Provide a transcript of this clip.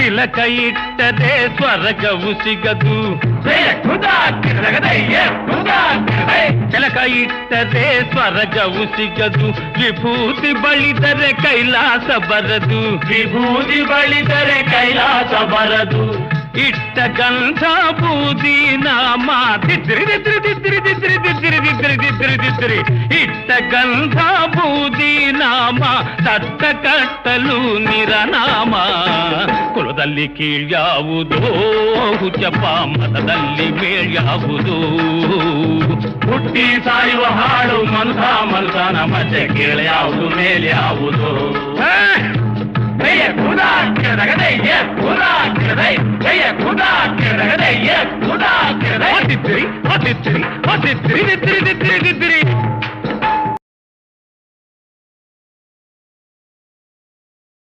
ತಿಲಕ ಇಟ್ಟರೆ ಸ್ವರ್ಗವು ಸಿಗದು. ತಿಲಕ ಇಟ್ಟರೆ ಸ್ವರ್ಗವು ಸಿಗದು. ವಿಭೂತಿ ಬಳಿದರೆ ಕೈಲಾಸ ಬರದು. ವಿಭೂತಿ ಬಳಿದರೆ ಕೈಲಾಸ ಬರದು. ಇಟ್ಟ ಗಂಧ ಬೂದಿ ನಾಮ ದಿದ್ರಿ ದಿದ್ರಿ ದಿದ್ರಿ ದಿದ್ರಿ ದಿದ್ರಿ ದಿದ್ರಿ ದಿದ್ರಿ ದಿದ್ರಿ. ಇಟ್ಟ ಗಂಧ ಬೂದಿ ನಾಮ ತಟ್ಟ ಕಟ್ಟಲು ನಿರನಾಮ. ಕುಲದಲ್ಲಿ ಕೀಳ್ಯಾವುದೋ ಹುಚ್ಚಪ್ಪ, ಮತದಲ್ಲಿ ಮೇಳ್ಯಾವುದೋ. ಹುಟ್ಟಿ ಸಾಯುವ ಹಾಡು ಮನ್ಸ ಮನ್ಸನ ಮಧ್ಯೆ ಕೇಳ್ಯಾವುದು ಮೇಲ್ಯಾವುದು. ಜಯ ಖುದಾ ಕೆಳಗಡೆ ಖುದಾ ಕೆಳಗಡೆ ಜಯ ಖುದಾ ಕೆಳಗಡೆ ಖುದಾ ಕೆಳಗಡೆ. ದಿದ್ರಿ ದಿದ್ರಿ ದಿದ್ರಿ ದಿದ್ರಿ ದಿದ್ರಿ.